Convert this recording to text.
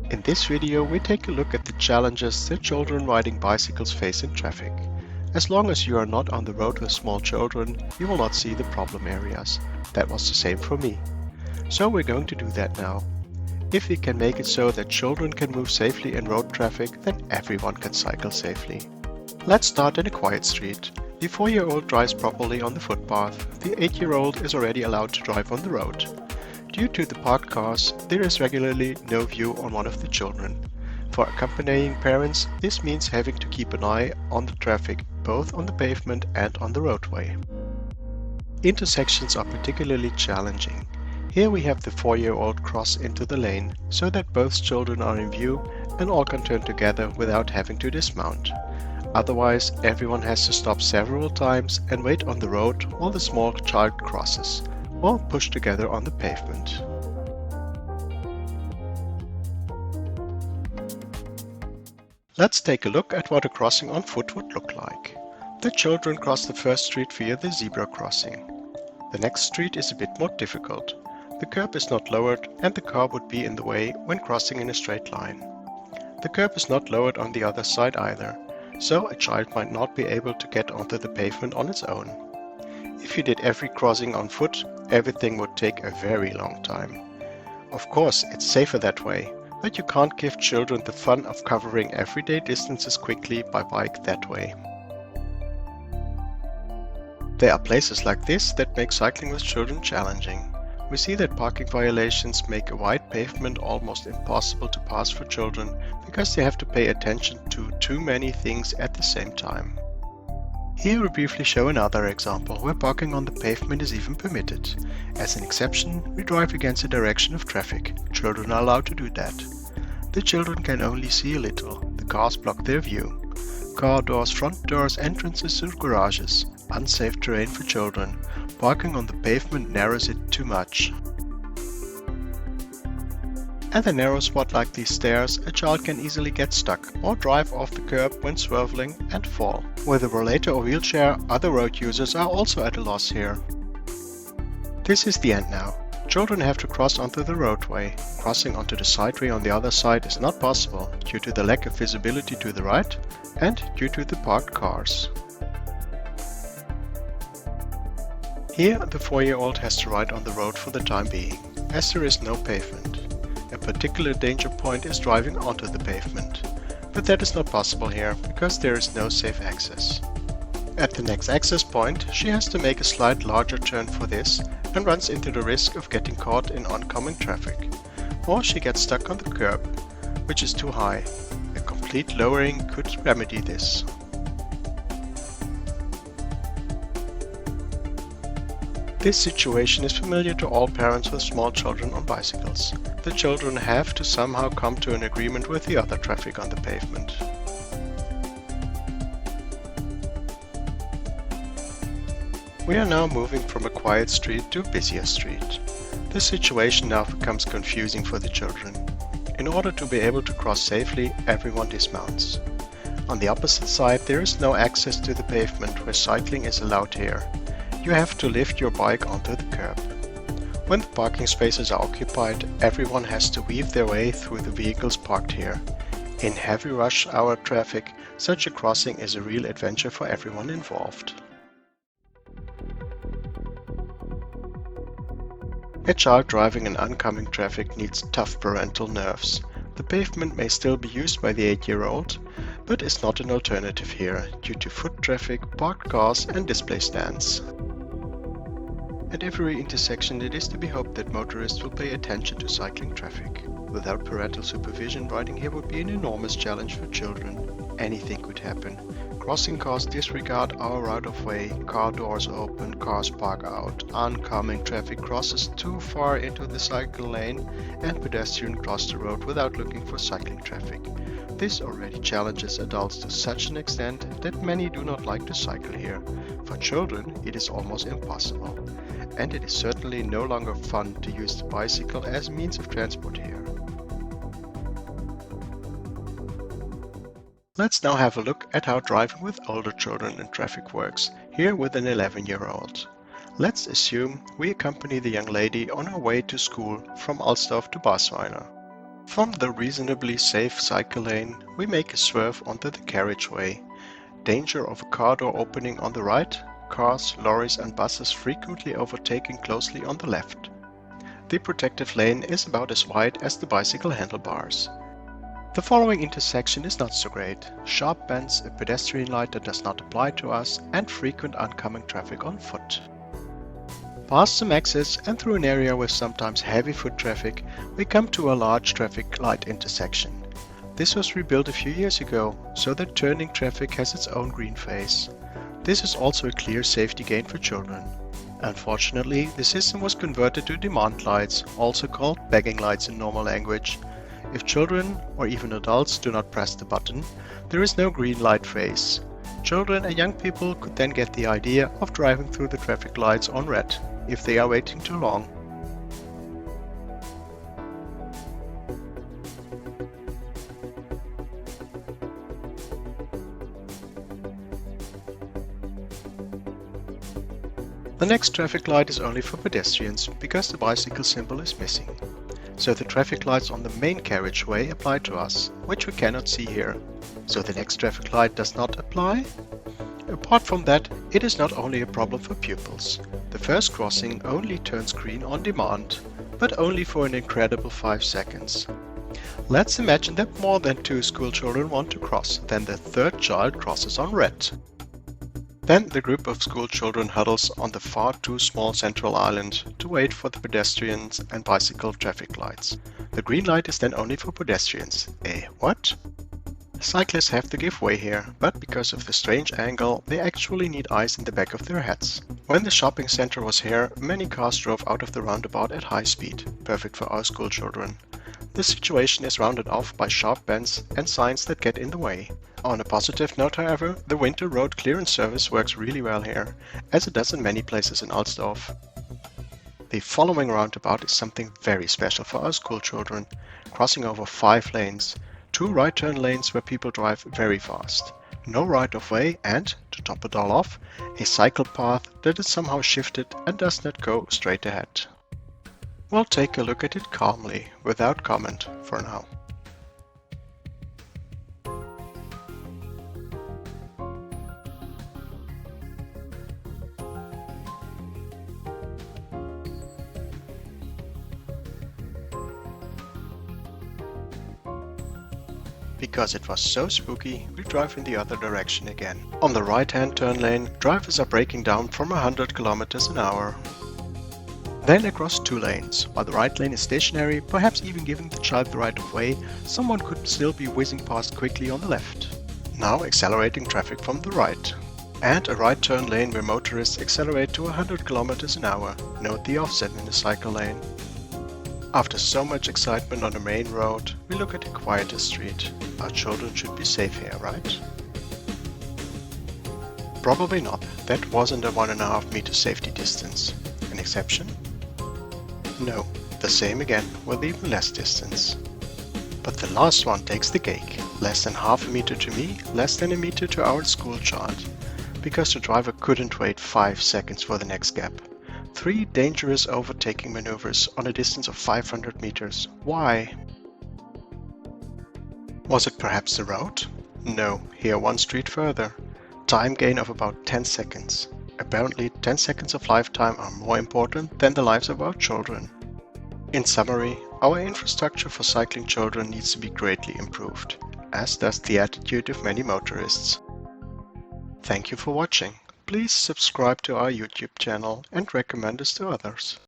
In this video, we take a look at the challenges that children riding bicycles face in traffic. As long as you are not on the road with small children, you will not see the problem areas. That was the same for me. So we're going to do that now. If we can make it so that children can move safely in road traffic, then everyone can cycle safely. Let's start in a quiet street. The 4-year-old drives properly on the footpath. The 8-year-old is already allowed to drive on the road. Due to the parked cars, there is regularly no view on one of the children. For accompanying parents, this means having to keep an eye on the traffic, both on the pavement and on the roadway. Intersections are particularly challenging. Here we have the 4-year-old cross into the lane, so that both children are in view and all can turn together without having to dismount. Otherwise, everyone has to stop several times and wait on the road while the small child crosses, or push together on the pavement. Let's take a look at what a crossing on foot would look like. The children cross the first street via the zebra crossing. The next street is a bit more difficult. The curb is not lowered and the car would be in the way when crossing in a straight line. The curb is not lowered on the other side either, so a child might not be able to get onto the pavement on its own. If you did every crossing on foot, everything would take a very long time. Of course, it's safer that way, but you can't give children the fun of covering everyday distances quickly by bike that way. There are places like this that make cycling with children challenging. We see that parking violations make a wide pavement almost impossible to pass for children because they have to pay attention to too many things at the same time. Here we briefly show another example where parking on the pavement is even permitted. As an exception, we drive against the direction of traffic. Children are allowed to do that. The children can only see a little. The cars block their view. Car doors, front doors, entrances to garages. Unsafe terrain for children. Parking on the pavement narrows it too much. At a narrow spot like these stairs, a child can easily get stuck or drive off the curb when swerving and fall. With a rollator or wheelchair, other road users are also at a loss here. This is the end now. Children have to cross onto the roadway. Crossing onto the sideway on the other side is not possible due to the lack of visibility to the right and due to the parked cars. Here the 4-year-old has to ride on the road for the time being, as there is no pavement. A particular danger point is driving onto the pavement, but that is not possible here because there is no safe access. At the next access point, she has to make a slight larger turn for this and runs into the risk of getting caught in oncoming traffic. Or she gets stuck on the curb, which is too high. A complete lowering could remedy this. This situation is familiar to all parents with small children on bicycles. The children have to somehow come to an agreement with the other traffic on the pavement. We are now moving from a quiet street to a busier street. The situation now becomes confusing for the children. In order to be able to cross safely, everyone dismounts. On the opposite side, there is no access to the pavement where cycling is allowed here. You have to lift your bike onto the curb. When the parking spaces are occupied, everyone has to weave their way through the vehicles parked here. In heavy rush hour traffic, such a crossing is a real adventure for everyone involved. A child driving in oncoming traffic needs tough parental nerves. The pavement may still be used by the 8-year-old, but is not an alternative here due to foot traffic, parked cars and display stands. At every intersection, it is to be hoped that motorists will pay attention to cycling traffic. Without parental supervision, riding here would be an enormous challenge for children. Anything could happen. Crossing cars disregard our right-of-way, car doors open, cars park out, oncoming traffic crosses too far into the cycle lane, and pedestrians cross the road without looking for cycling traffic. This already challenges adults to such an extent that many do not like to cycle here. For children, it is almost impossible. And it is certainly no longer fun to use the bicycle as a means of transport here. Let's now have a look at how driving with older children in traffic works, here with an 11-year-old. Let's assume we accompany the young lady on her way to school from Alsdorf to Basweiler. From the reasonably safe cycle lane, we make a swerve onto the carriageway. Danger of a car door opening on the right, cars, lorries and buses frequently overtaking closely on the left. The protective lane is about as wide as the bicycle handlebars. The following intersection is not so great. Sharp bends, a pedestrian light that does not apply to us, and frequent oncoming traffic on foot. Past some exits and through an area with sometimes heavy foot traffic, we come to a large traffic light intersection. This was rebuilt a few years ago, so that turning traffic has its own green phase. This is also a clear safety gain for children. Unfortunately, the system was converted to demand lights, also called begging lights in normal language. If children or even adults do not press the button, there is no green light phase. Children and young people could then get the idea of driving through the traffic lights on red, if they are waiting too long. The next traffic light is only for pedestrians, because the bicycle symbol is missing. So the traffic lights on the main carriageway apply to us, which we cannot see here. So the next traffic light does not apply? Apart from that, it is not only a problem for pupils. The first crossing only turns green on demand, but only for an incredible 5 seconds. Let's imagine that more than 2 school children want to cross, then the third child crosses on red. Then the group of school children huddles on the far too small central island to wait for the pedestrians and bicycle traffic lights. The green light is then only for pedestrians. What? Cyclists have to give way here, but because of the strange angle, they actually need eyes in the back of their heads. When the shopping center was here, many cars drove out of the roundabout at high speed, perfect for our school children. The situation is rounded off by sharp bends and signs that get in the way. On a positive note, however, the winter road clearance service works really well here, as it does in many places in Alsdorf. The following roundabout is something very special for our school children, crossing over 5 lanes. 2 right turn lanes where people drive very fast. No right of way and, to top it all off, a cycle path that is somehow shifted and does not go straight ahead. We'll take a look at it calmly, without comment, for now. Because it was so spooky, we drive in the other direction again. On the right-hand turn lane, drivers are braking down from 100 km an hour. Then across 2 lanes. While the right lane is stationary, perhaps even giving the child the right of way, someone could still be whizzing past quickly on the left. Now accelerating traffic from the right. And a right turn lane where motorists accelerate to 100 km an hour. Note the offset in the cycle lane. After so much excitement on the main road, we look at a quieter street. Our children should be safe here, right? Probably not. That wasn't a 1.5 meter safety distance. An exception? No, the same again with even less distance. But the last one takes the cake. Less than half a meter to me, less than a meter to our school child. Because the driver couldn't wait 5 seconds for the next gap. 3 dangerous overtaking maneuvers on a distance of 500 meters. Why? Was it perhaps the road? No, here 1 street further. Time gain of about 10 seconds. Apparently 10 seconds of lifetime are more important than the lives of our children. In summary, our infrastructure for cycling children needs to be greatly improved, as does the attitude of many motorists. Thank you for watching. Please subscribe to our YouTube channel and recommend us to others.